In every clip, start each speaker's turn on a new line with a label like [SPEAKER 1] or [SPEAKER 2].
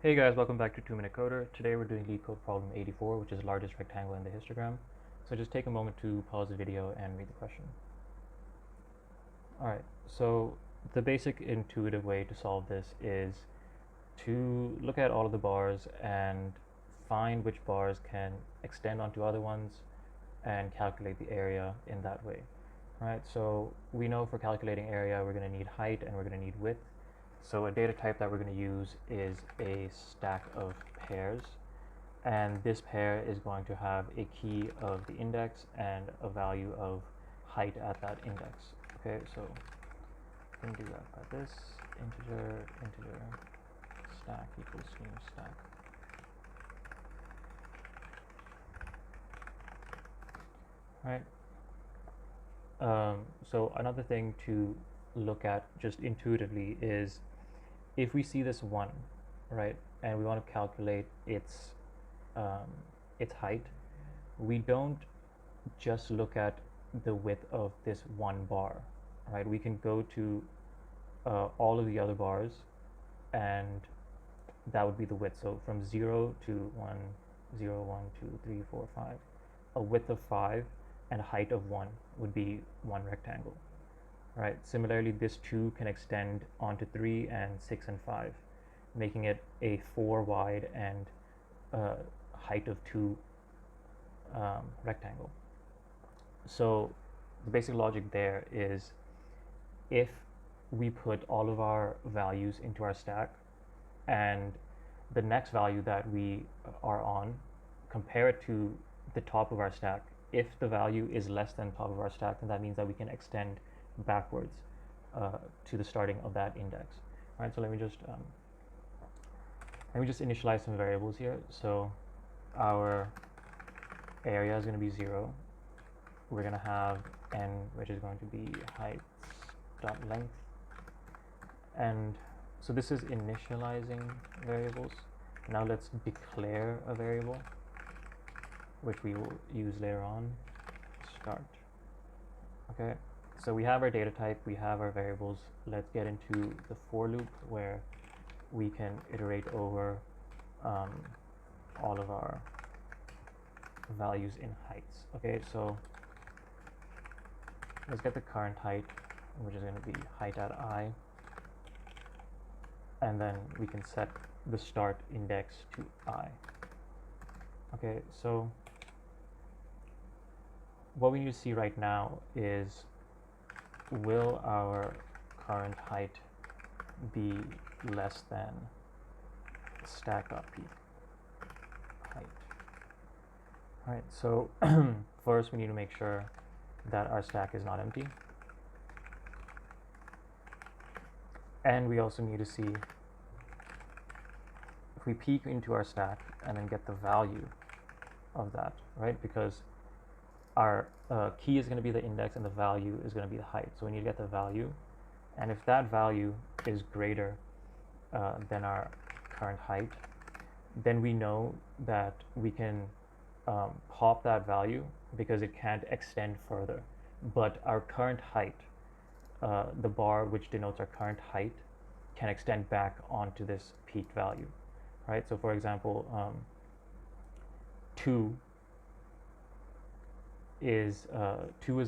[SPEAKER 1] Hey guys, welcome back to 2 Minute Coder. Today we're doing Leetcode problem 84, which is the largest rectangle in the histogram. So just take a moment to pause the video and read the question. Alright, so the basic intuitive way to solve this is to look at all of the bars and find which bars can extend onto other ones and calculate the area in that way. Right, so we know for calculating area we're going to need height and we're going to need width. So a data type that we're going to use is a stack of pairs, and this pair is going to have a key of the index and a value of height at that index. Okay, so we can do that by this integer stack equals new stack. Right. So another thing to look at just intuitively is if we see this 1, right, and we want to calculate its height, we don't just look at the width of this one bar, right? We can go to all of the other bars, and that would be the width. So from 0 to 1, 0, 1, 2, 3, 4, 5, a width of 5 and a height of 1 would be one rectangle. Right. Similarly, this 2 can extend onto 3 and 6 and 5, making it a 4 wide and height of 2 rectangle. So the basic logic there is if we put all of our values into our stack and the next value that we are on, compare it to the top of our stack. If the value is less than top of our stack, then that means that we can extend backwards to the starting of that index. All right, so let me just initialize some variables here. So our area is going to be 0. We're going to have n, which is going to be heights dot length, and so this is initializing variables. Now let's declare a variable, which we will use later on. Start. Okay. So we have our data type, we have our variables. Let's get into the for loop where we can iterate over all of our values in heights. Okay, so let's get the current height, which is going to be height at I, and then we can set the start index to I. Okay, so what we need to see right now is, will our current height be less than stack.p height? All right, so first we need to make sure that our stack is not empty. And we also need to see if we peek into our stack and then get the value of that, right? Because our key is going to be the index and the value is going to be the height. So we need to get the value. And if that value is greater than our current height, then we know that we can pop that value because it can't extend further. But our current height, the bar which denotes our current height, can extend back onto this peak value, right? So for example, 2 is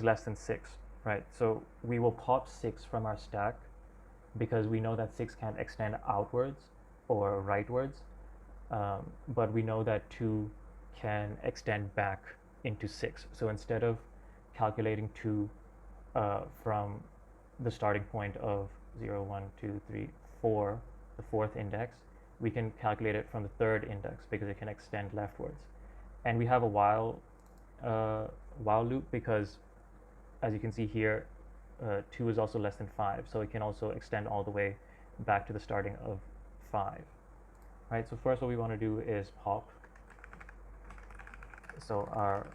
[SPEAKER 1] less than 6, right? So we will pop 6 from our stack because we know that 6 can extend outwards or rightwards, but we know that 2 can extend back into 6. So instead of calculating 2 from the starting point of 0, 1, 2, 3, 4, the 4th index, we can calculate it from the 3rd index because it can extend leftwards. And we have a while loop because, as you can see here, 2 is also less than 5, so it can also extend all the way back to the starting of 5. Right, so first what we want to do is pop. So our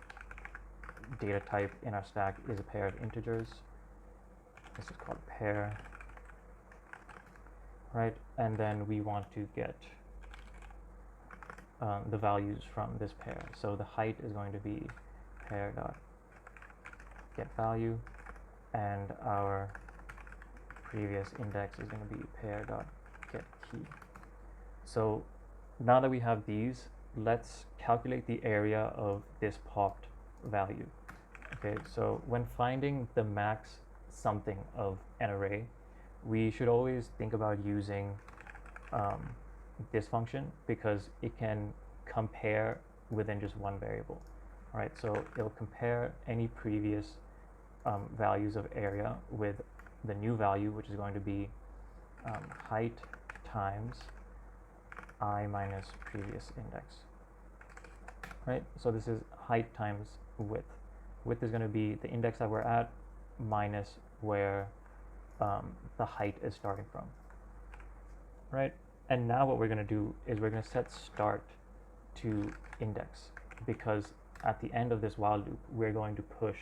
[SPEAKER 1] data type in our stack is a pair of integers. This is called pair. Right, and then we want to get the values from this pair. So the height is going to be pair dot get value, and our previous index is going to be pair dot get key. So now that we have these, let's calculate the area of this popped value. Okay, so when finding the max something of an array, we should always think about using this function because it can compare within just one variable. All right, so it'll compare any previous values of area with the new value, which is going to be height times I minus previous index. Right, so this is height times width. Width is going to be the index that we're at minus where the height is starting from. Right, and now what we're going to do is we're going to set start to index, because at the end of this while loop we're going to push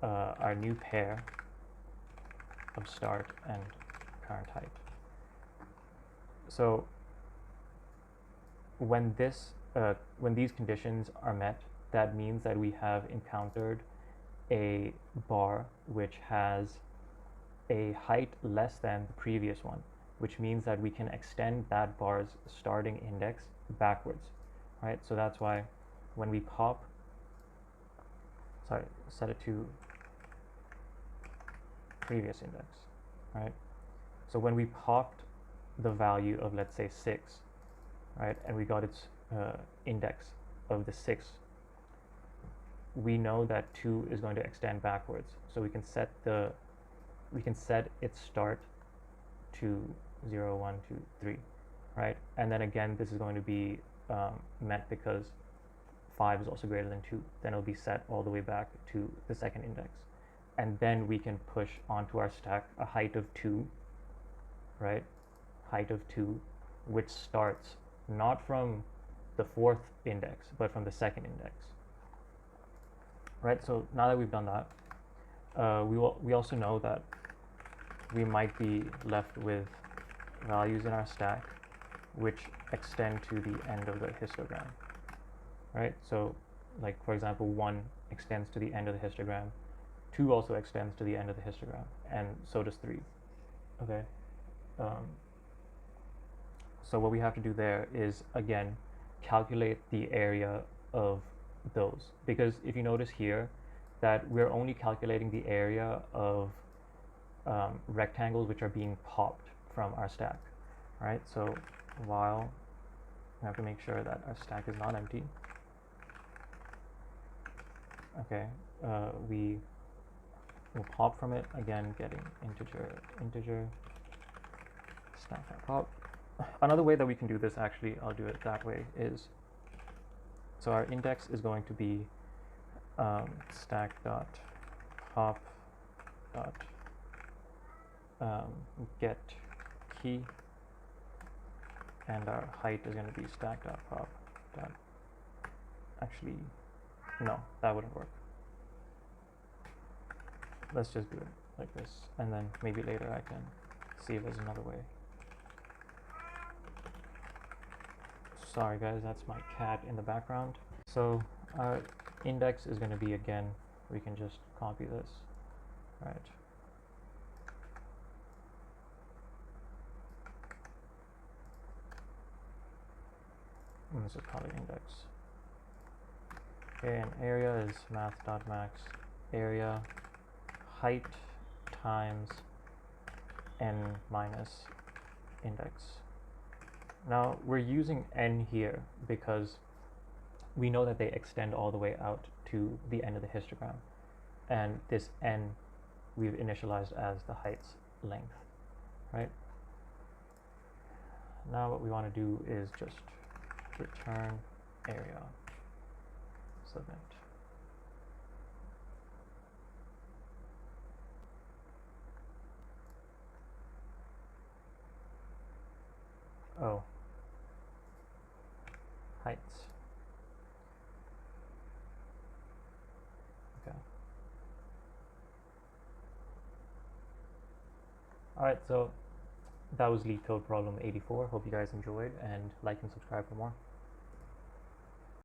[SPEAKER 1] our new pair of start and current height. So when these conditions are met, that means that we have encountered a bar which has a height less than the previous one, which means that we can extend that bar's starting index backwards, right? So that's why when we pop, set it to previous index, right? So when we popped the value of, let's say, 6, right, and we got its index of the 6, we know that 2 is going to extend backwards. So we can set its start to 0, 1, 2, 3, right? And then again, this is going to be met because 5 is also greater than 2. Then it'll be set all the way back to the second index. And then we can push onto our stack a height of 2, right? Height of 2, which starts not from the 4th index, but from the 2nd index. Right, so now that we've done that, we also know that we might be left with values in our stack which extend to the end of the histogram, right? So, like for example, 1 extends to the end of the histogram, 2 also extends to the end of the histogram, and so does 3. Okay. So what we have to do there is, again, calculate the area of those, because if you notice here that we're only calculating the area of rectangles which are being popped from our stack, right? So while we have to make sure that our stack is not empty. Okay, we will pop from it, again getting integer stack.pop. Another way that we can do this, actually I'll do it that way, is so our index is going to be stack.pop get key, and our height is going to be stack.pop. Actually, no, that wouldn't work. Let's just do it like this, and then maybe later I can see if there's another way. Sorry guys, that's my cat in the background. So our index is going to be, again, we can just copy this, right? And this is probably index. Okay, and area is math.max area height times n minus index. Now we're using n here because we know that they extend all the way out to the end of the histogram, and this n we've initialized as the height's length, right? Now what we want to do is just return area, submit. Oh, heights. Okay. Alright, so that was Leetcode problem 84. Hope you guys enjoyed, and like and subscribe for more.